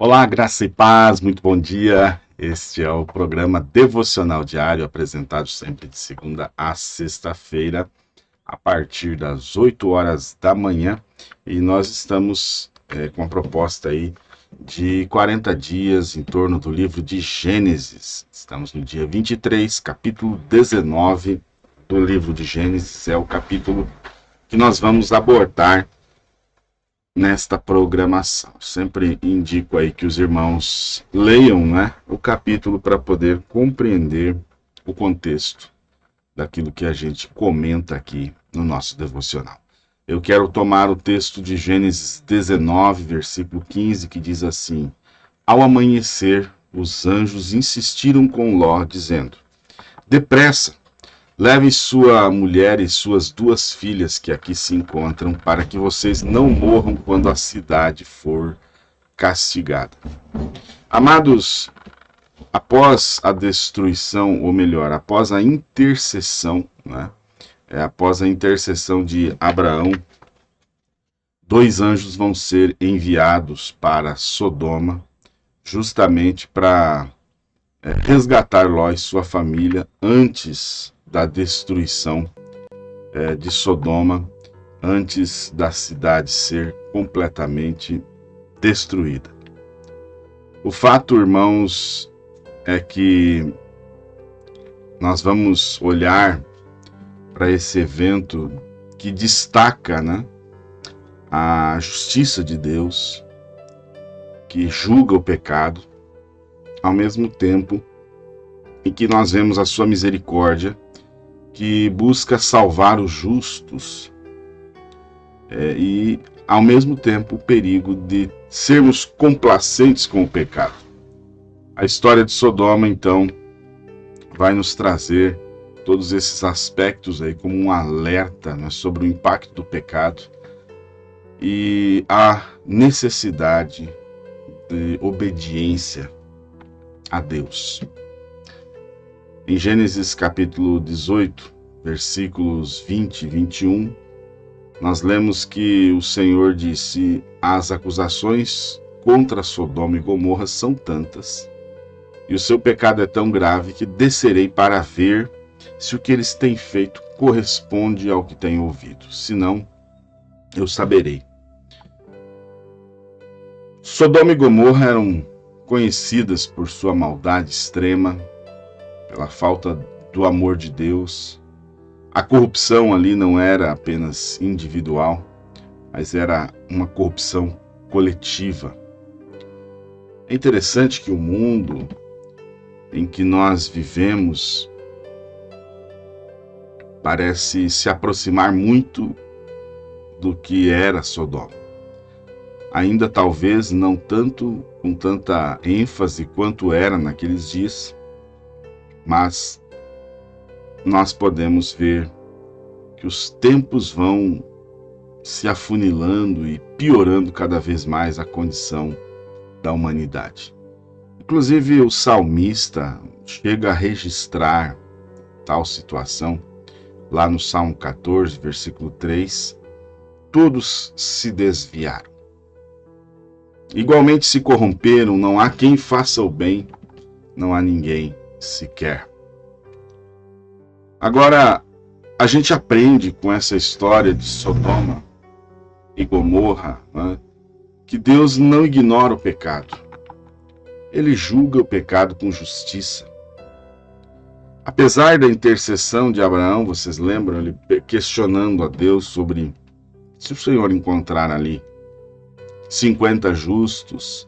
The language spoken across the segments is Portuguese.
Olá, graça e paz, muito bom dia. Este é o programa Devocional Diário, apresentado sempre de segunda a sexta-feira, a partir das 8 horas da manhã. E nós estamos com a proposta aí de 40 dias em torno do livro de Gênesis. Estamos no dia 23, capítulo 19 do livro de Gênesis. É o capítulo que nós vamos abordar nesta programação. Sempre indico aí que os irmãos leiam, o capítulo para poder compreender o contexto daquilo que a gente comenta aqui no nosso devocional. Eu quero tomar o texto de Gênesis 19, versículo 15, que diz assim: Ao amanhecer, os anjos insistiram com Ló, dizendo: Depressa, leve sua mulher e suas 2 filhas que aqui se encontram, para que vocês não morram quando a cidade for castigada. Amados, após a destruição, ou melhor, após a intercessão, após a intercessão de Abraão, 2 anjos vão ser enviados para Sodoma, justamente para resgatar Ló e sua família antes da destruição de Sodoma, antes da cidade ser completamente destruída. O fato, irmãos, é que nós vamos olhar para esse evento que destaca, a justiça de Deus, que julga o pecado, ao mesmo tempo em que nós vemos a sua misericórdia, que busca salvar os justos, e ao mesmo tempo o perigo de sermos complacentes com o pecado. A história de Sodoma, então, vai nos trazer todos esses aspectos aí como um alerta, sobre o impacto do pecado e a necessidade de obediência a Deus. Em Gênesis capítulo 18, versículos 20 e 21, nós lemos que o Senhor disse: as acusações contra Sodoma e Gomorra são tantas, e o seu pecado é tão grave que descerei para ver se o que eles têm feito corresponde ao que tenho ouvido. Senão, eu saberei. Sodoma e Gomorra eram conhecidas por sua maldade extrema, pela falta do amor de Deus. A corrupção ali não era apenas individual, mas era uma corrupção coletiva. É interessante que o mundo em que nós vivemos parece se aproximar muito do que era Sodoma. Ainda talvez não tanto com tanta ênfase quanto era naqueles dias, mas nós podemos ver que os tempos vão se afunilando e piorando cada vez mais a condição da humanidade. Inclusive o salmista chega a registrar tal situação lá no Salmo 14, versículo 3, todos se desviaram. Igualmente se corromperam, não há quem faça o bem, não há ninguém sequer. Agora, a gente aprende com essa história de Sodoma e Gomorra, que Deus não ignora o pecado. Ele julga o pecado com justiça. Apesar da intercessão de Abraão, vocês lembram, ele questionando a Deus sobre se o Senhor encontrar ali 50 justos,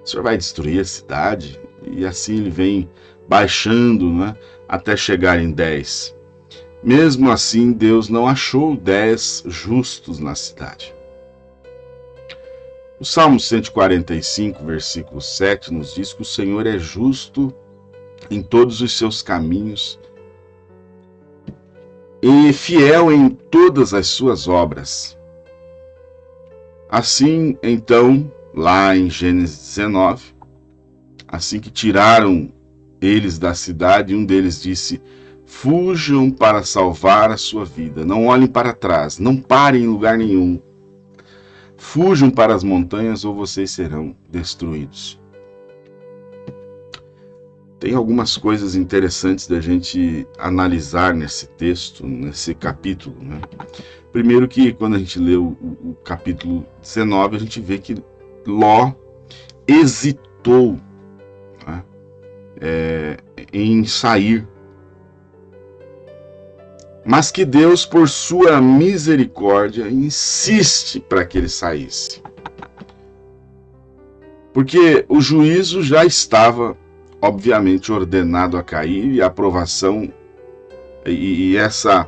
o Senhor vai destruir a cidade? E assim ele vem baixando, até chegar em 10. Mesmo assim, Deus não achou 10 justos na cidade. O Salmo 145, versículo 7, nos diz que o Senhor é justo em todos os seus caminhos e fiel em todas as suas obras. Assim, então, lá em Gênesis 19, assim que tiraram eles da cidade, um deles disse: fujam para salvar a sua vida, não olhem para trás, não parem em lugar nenhum. Fujam para as montanhas ou vocês serão destruídos. Tem algumas coisas interessantes da gente analisar nesse texto, nesse capítulo, né? Primeiro que quando a gente lê o capítulo 19, a gente vê que Ló hesitou, né, em sair, mas que Deus, por sua misericórdia, insiste para que ele saísse. Porque o juízo já estava, obviamente, ordenado a cair, e a aprovação e essa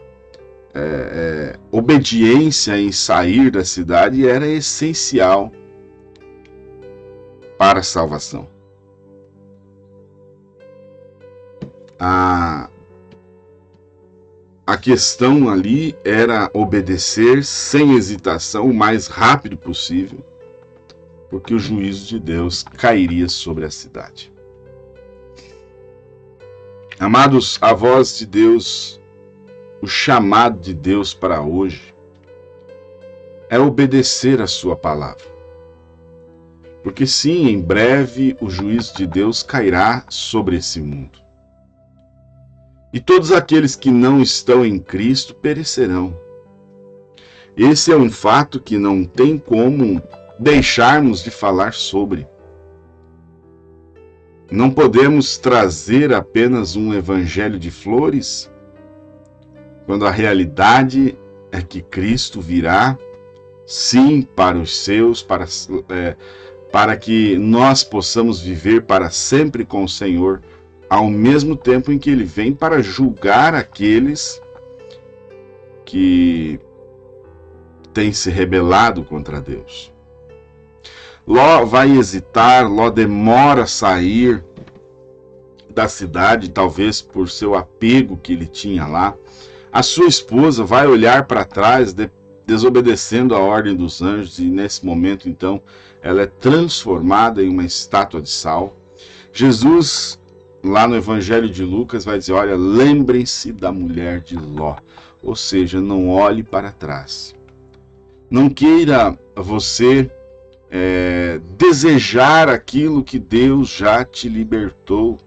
obediência em sair da cidade era essencial para a salvação. A questão ali era obedecer sem hesitação o mais rápido possível, porque o juízo de Deus cairia sobre a cidade. Amados, a voz de Deus, o chamado de Deus para hoje é obedecer a sua palavra. Porque sim, em breve o juízo de Deus cairá sobre esse mundo. E todos aqueles que não estão em Cristo perecerão. Esse é um fato que não tem como deixarmos de falar sobre. Não podemos trazer apenas um evangelho de flores, quando a realidade é que Cristo virá, sim, para os seus, para que nós possamos viver para sempre com o Senhor, ao mesmo tempo em que Ele vem para julgar aqueles que têm se rebelado contra Deus. Ló vai hesitar, Ló demora a sair da cidade, talvez por seu apego que ele tinha lá. A sua esposa vai olhar para trás, desobedecendo a ordem dos anjos, e nesse momento, então, ela é transformada em uma estátua de sal. Jesus, lá no Evangelho de Lucas, vai dizer, olha, lembrem-se da mulher de Ló. Ou seja, não olhe para trás. Não queira você desejar aquilo que Deus já te libertou.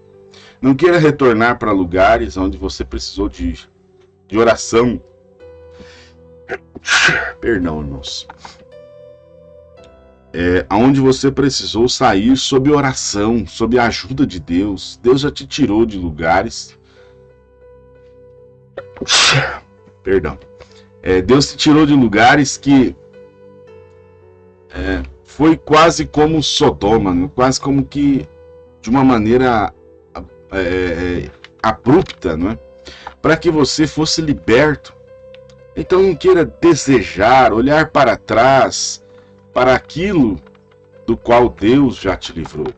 Não queira retornar para lugares onde você precisou de oração. Perdão, irmãos. Onde você precisou sair sob oração, sob a ajuda de Deus. Deus já te tirou de lugares. Perdão. Deus te tirou de lugares que foi quase como Sodoma, né? Quase como que de uma maneira abrupta, não é? Para que você fosse liberto. Então não queira desejar, olhar para trás, para aquilo do qual Deus já te livrou.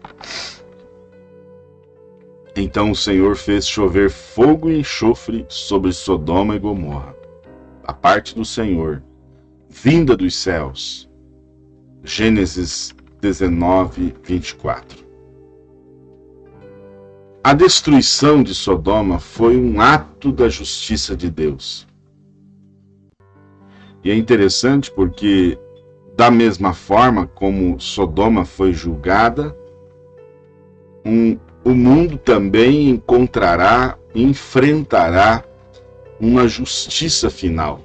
Então o Senhor fez chover fogo e enxofre sobre Sodoma e Gomorra, a parte do Senhor, vinda dos céus. Gênesis 19, 24. A destruição de Sodoma foi um ato da justiça de Deus. E é interessante porque, da mesma forma como Sodoma foi julgada, o mundo também enfrentará uma justiça final.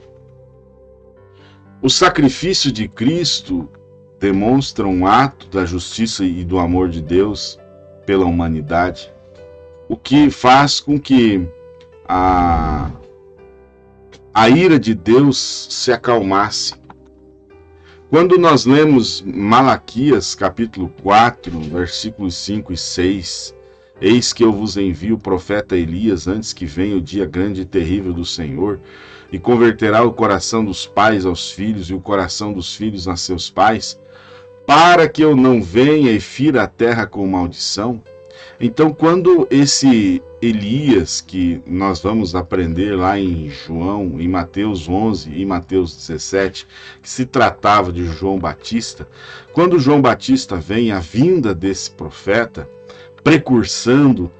O sacrifício de Cristo demonstra um ato da justiça e do amor de Deus pela humanidade, o que faz com que a ira de Deus se acalmasse. Quando nós lemos Malaquias capítulo 4, versículos 5 e 6, eis que eu vos envio o profeta Elias antes que venha o dia grande e terrível do Senhor, e converterá o coração dos pais aos filhos e o coração dos filhos a seus pais, para que eu não venha e fira a terra com maldição. Então, quando esse Elias, que nós vamos aprender lá em João, em Mateus 11 e Mateus 17, que se tratava de João Batista, quando João Batista vem, a vinda desse profeta, precursando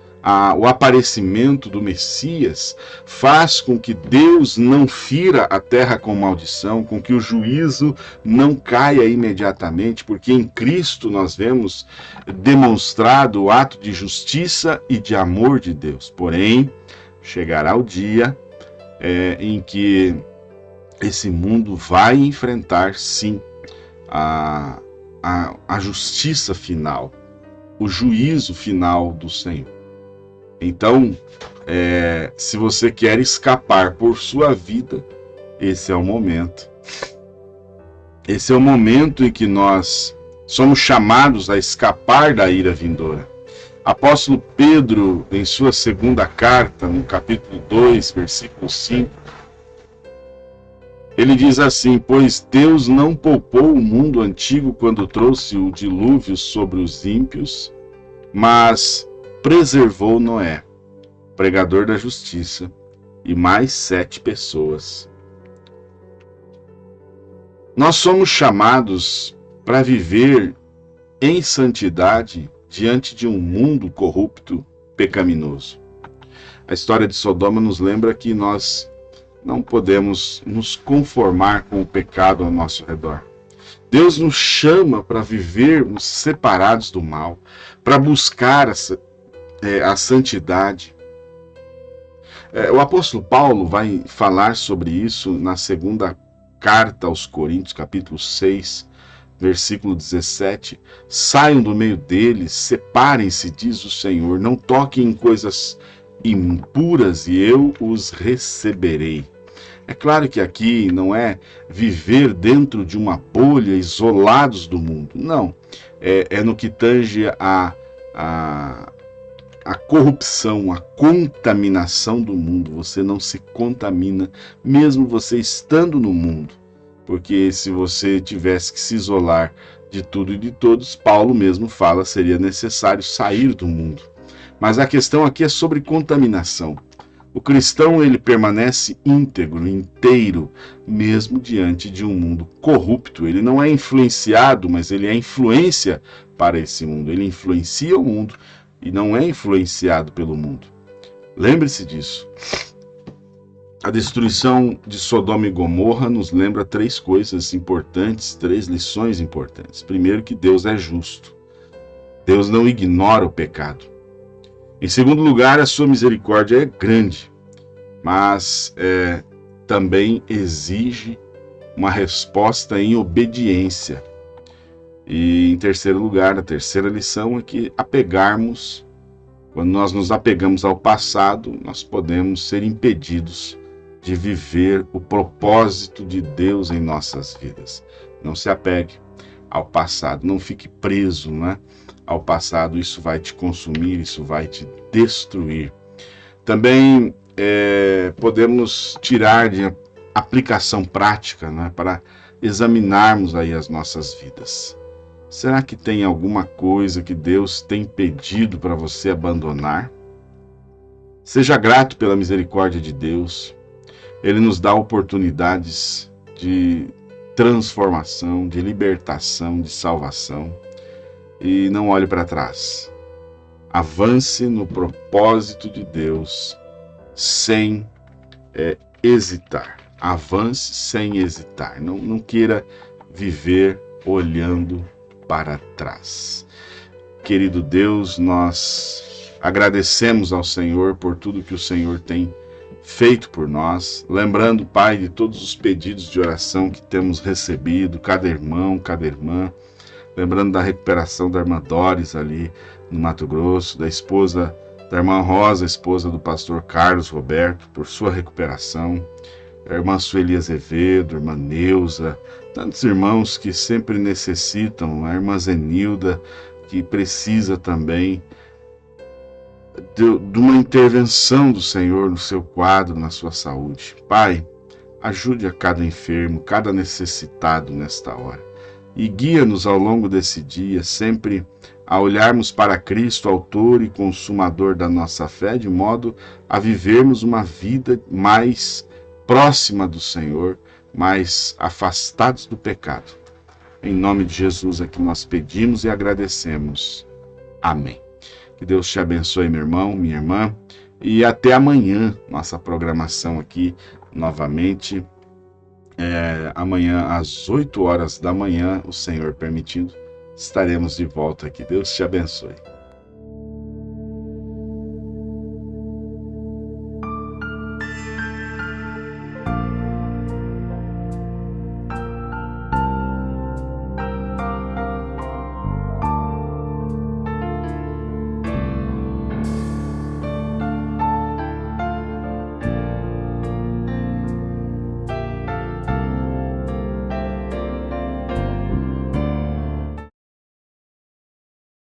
o aparecimento do Messias faz com que Deus não fira a terra com maldição, com que o juízo não caia imediatamente, porque em Cristo nós vemos demonstrado o ato de justiça e de amor de Deus. Porém, chegará o dia em que esse mundo vai enfrentar, sim, a justiça final, o juízo final do Senhor. Então, se você quer escapar por sua vida, esse é o momento. Esse é o momento em que nós somos chamados a escapar da ira vindoura. Apóstolo Pedro, em sua segunda carta, no capítulo 2, versículo 5, ele diz assim: pois Deus não poupou o mundo antigo quando trouxe o dilúvio sobre os ímpios, mas preservou Noé, pregador da justiça, e mais 7 pessoas. Nós somos chamados para viver em santidade diante de um mundo corrupto, pecaminoso. A história de Sodoma nos lembra que nós não podemos nos conformar com o pecado ao nosso redor. Deus nos chama para vivermos separados do mal, para buscar a santidade. O apóstolo Paulo vai falar sobre isso na segunda carta aos Coríntios, capítulo 6, versículo 17. Saiam do meio deles, separem-se, diz o Senhor, não toquem em coisas impuras e eu os receberei. É claro que aqui não é viver dentro de uma bolha, isolados do mundo. Não, é no que tange a corrupção, a contaminação do mundo. Você não se contamina, mesmo você estando no mundo. Porque se você tivesse que se isolar de tudo e de todos, Paulo mesmo fala, seria necessário sair do mundo. Mas a questão aqui é sobre contaminação. O cristão, ele permanece íntegro, inteiro, mesmo diante de um mundo corrupto. Ele não é influenciado, mas ele é influência para esse mundo. Ele influencia o mundo e não é influenciado pelo mundo. Lembre-se disso. A destruição de Sodoma e Gomorra nos lembra 3 coisas importantes, 3 lições importantes. Primeiro, que Deus é justo. Deus não ignora o pecado. Em segundo lugar, a sua misericórdia é grande, mas também exige uma resposta em obediência. E em terceiro lugar, a terceira lição é que quando nós nos apegamos ao passado, nós podemos ser impedidos de viver o propósito de Deus em nossas vidas. Não se apegue ao passado, não fique preso, ao passado. Isso vai te consumir, isso vai te destruir. Também podemos tirar de aplicação prática, para examinarmos aí as nossas vidas. Será que tem alguma coisa que Deus tem pedido para você abandonar? Seja grato pela misericórdia de Deus. Ele nos dá oportunidades de transformação, de libertação, de salvação. E não olhe para trás. Avance no propósito de Deus sem hesitar. Avance sem hesitar. Não queira viver olhando para trás. Querido Deus, nós agradecemos ao Senhor por tudo que o Senhor tem feito por nós, lembrando, Pai, de todos os pedidos de oração que temos recebido, cada irmão, cada irmã, lembrando da recuperação da irmã Doris ali no Mato Grosso, da esposa da irmã Rosa, esposa do pastor Carlos Roberto, por sua recuperação, a irmã Sueli Azevedo, a irmã Neuza, tantos irmãos que sempre necessitam, a irmã Zenilda, que precisa também de uma intervenção do Senhor no seu quadro, na sua saúde. Pai, ajude a cada enfermo, cada necessitado nesta hora. E guia-nos ao longo desse dia, sempre a olharmos para Cristo, autor e consumador da nossa fé, de modo a vivermos uma vida mais próxima do Senhor, mais afastados do pecado. Em nome de Jesus é que nós pedimos e agradecemos. Amém. Que Deus te abençoe, meu irmão, minha irmã. E até amanhã, nossa programação aqui novamente. Amanhã, às 8 horas da manhã, o Senhor permitindo, estaremos de volta aqui. Deus te abençoe.